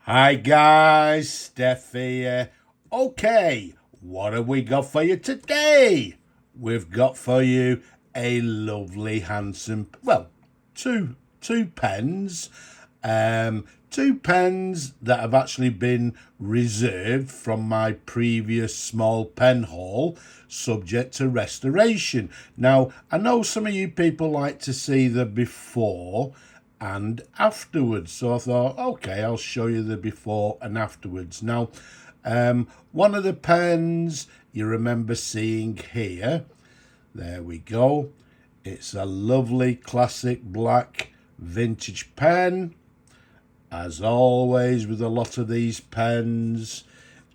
Hi guys, Steph here. Okay, what have we got for you today? We've got for you a lovely, handsome, well, two pens. Two pens that have actually been reserved from my previous small pen haul, subject to restoration. Now, I know some of you people like to see the before and afterwards. So I thought, okay, I'll show you the before and afterwards. Now, one of the pens you remember seeing here, there we go. It's a lovely classic black vintage pen. As always with a lot of these pens,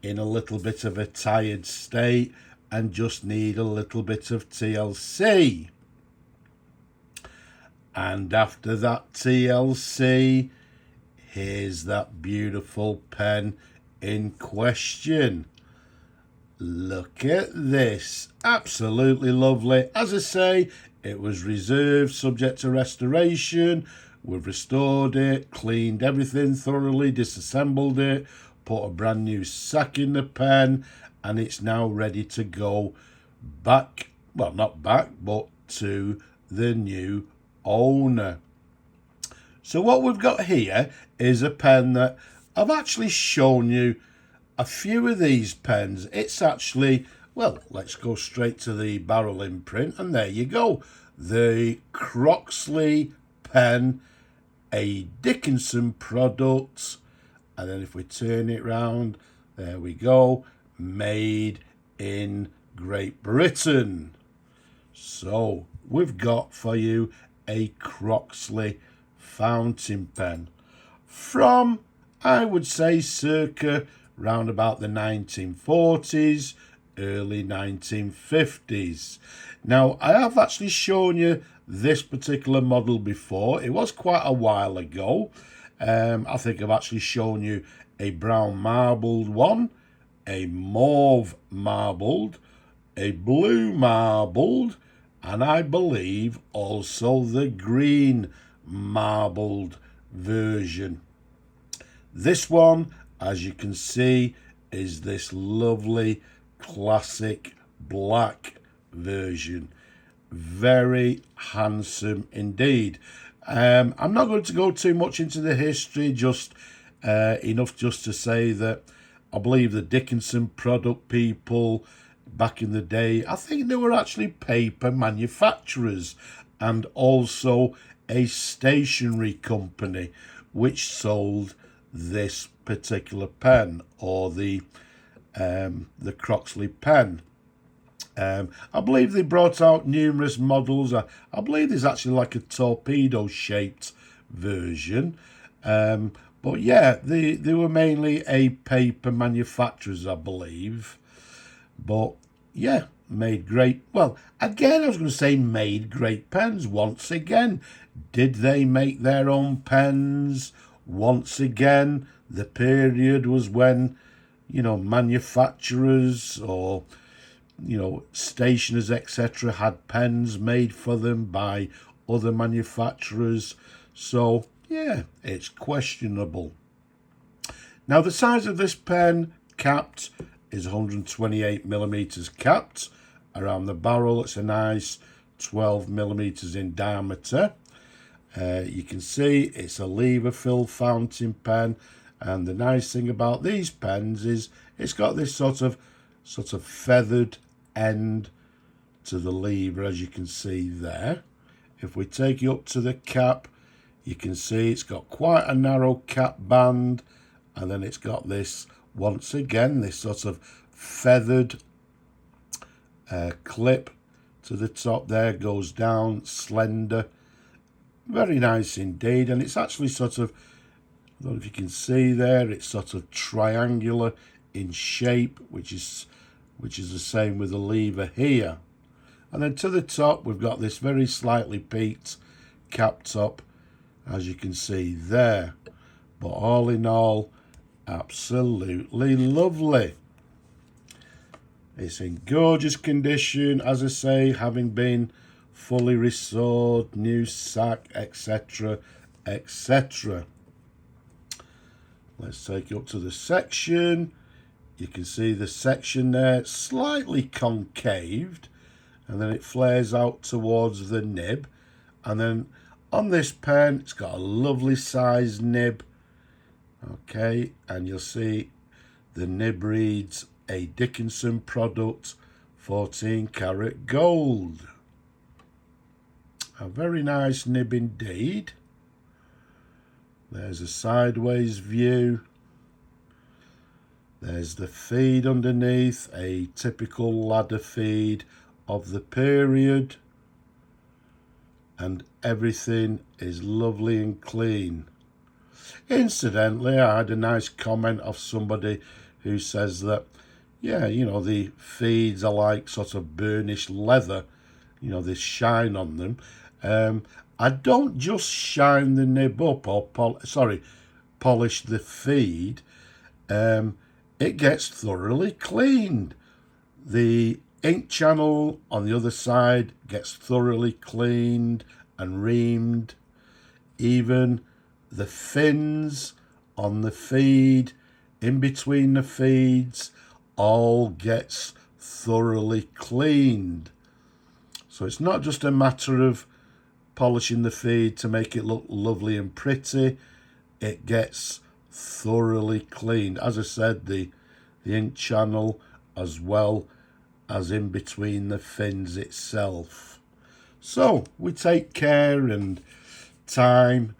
in a little bit of a tired state and just need a little bit of TLC. And after that TLC, here's that beautiful pen in question. Look at this. Absolutely lovely. As I say, it was reserved, subject to restoration. We've restored it, cleaned everything thoroughly, disassembled it, put a brand new sack in the pen, and it's now ready to go back, well, not back, but to the new owner. So what we've got here is a pen that I've actually shown you a few of these pens. It's actually, well, let's go straight to the barrel imprint, and there you go. The Croxley pen, a Dickinson product, and then if we turn it round, there we go, made in Great Britain. So we've got for you a Croxley fountain pen from, I would say, circa round about the 1940s, early 1950s. Now, I have actually shown you this particular model before. It was quite a while ago. I think I've actually shown you a brown marbled one, a mauve marbled, a blue marbled, and I believe also the green marbled version. This one, as you can see, is this lovely classic black version. Very handsome indeed. I'm not going to go too much into the history, just enough just to say that I believe the Dickinson product people back in the day, I think they were actually paper manufacturers and also a stationery company which sold this particular pen, or the Croxley pen. I believe they brought out numerous models. I believe there's actually like a torpedo shaped version. But yeah, they were mainly a paper manufacturers, I believe. But yeah, made great, well, again, I was going to say made great pens once again. Did they make their own pens? Once again, the period was when, manufacturers or, stationers, etc., had pens made for them by other manufacturers. So, yeah, it's questionable. Now, the size of this pen capped is 128 millimeters capped. Around the barrel, it's a nice 12 millimeters in diameter. You can see it's a lever fill fountain pen, and the nice thing about these pens is it's got this sort of feathered end to the lever, as you can see there. If we take you up to the cap, you can see it's got quite a narrow cap band, and then it's got this, once again, this sort of feathered clip to the top there, goes down, slender. Very nice indeed, and it's actually sort of, I don't know if you can see there, it's sort of triangular in shape, which is the same with the lever here. And then to the top, we've got this very slightly peaked cap top, as you can see there. But all in all, absolutely lovely. It's in gorgeous condition, as I say, having been fully restored, new sack, etc., etc. Let's take it up to the section. You can see the section there slightly concaved, and then it flares out towards the nib. And then on this pen, it's got a lovely size nib. Okay, and you'll see the nib reads a Dickinson product, 14 karat gold. A very nice nib indeed. There's a sideways view. There's the feed underneath, a typical ladder feed of the period. And everything is lovely and clean. Incidentally, I had a nice comment of somebody who says that, yeah, you know, the feeds are like sort of burnished leather, you know, this shine on them. I don't just shine the nib up or polish the feed. It gets thoroughly cleaned. The ink channel on the other side gets thoroughly cleaned and reamed. Even the fins on the feed, in between the feeds, all gets thoroughly cleaned. So it's not just a matter of polishing the feed to make it look lovely and pretty. It gets thoroughly cleaned. As I said, the ink channel as well as in between the fins itself. So we take care and time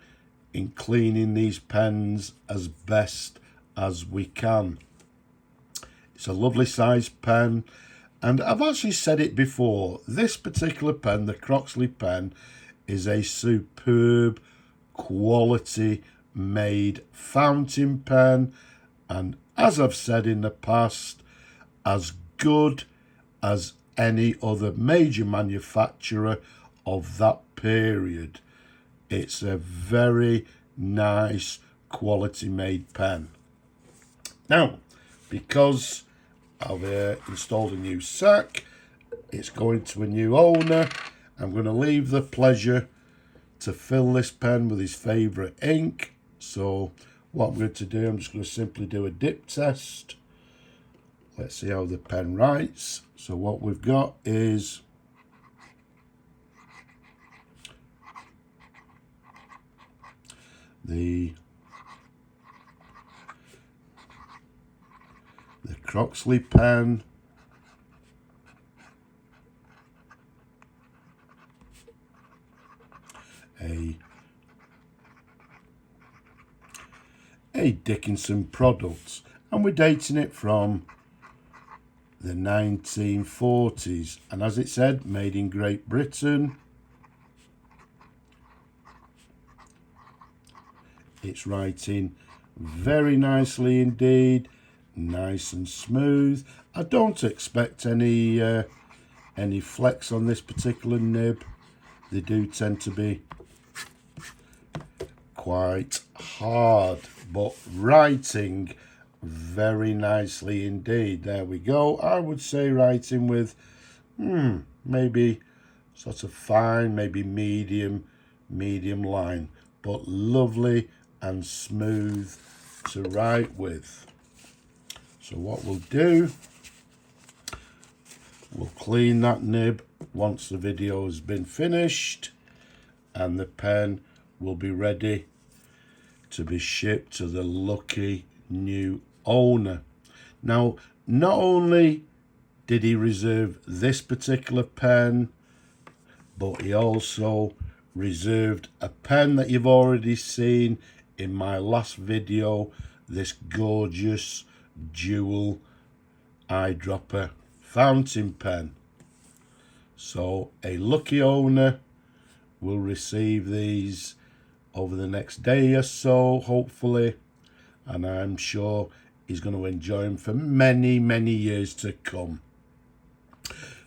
in cleaning these pens as best as we can. It's a lovely sized pen, and I've actually said it before, this particular pen, the Croxley pen, is a superb quality made fountain pen, and as I've said in the past, as good as any other major manufacturer of that period. It's a very nice quality made pen. Now, because I've installed a new sack, it's going to a new owner. I'm going to leave the pleasure to fill this pen with his favourite ink. So what I'm going to do, I'm just going to simply do a dip test. Let's see how the pen writes. So what we've got is the Croxley pen. A Dickinson product, and we're dating it from the 1940s, and as it said, made in Great Britain. It's writing very nicely indeed, nice and smooth. I don't expect any flex on this particular nib. They do tend to be quite hard, but writing very nicely indeed. There we go. I would say writing with maybe sort of fine, maybe medium line, but lovely and smooth to write with. So what we'll do, we'll clean that nib once the video has been finished, and the pen will be ready to be shipped to the lucky new owner. Now, not only did he reserve this particular pen, but he also reserved a pen that you've already seen in my last video, this gorgeous dual eyedropper fountain pen. So a lucky owner will receive these over the next day or so, hopefully, and I'm sure he's going to enjoy them for many years to come.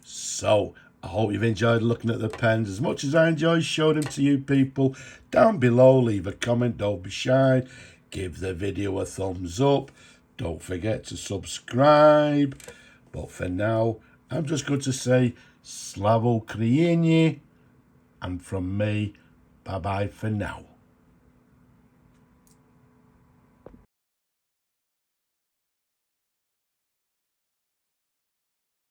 So I hope you've enjoyed looking at the pens as much as I enjoyed showing them to you people. Down below, leave a comment, don't be shy, give the video a thumbs up, don't forget to subscribe. But for now, I'm just going to say Slavo Ukraini, and from me, bye bye for now.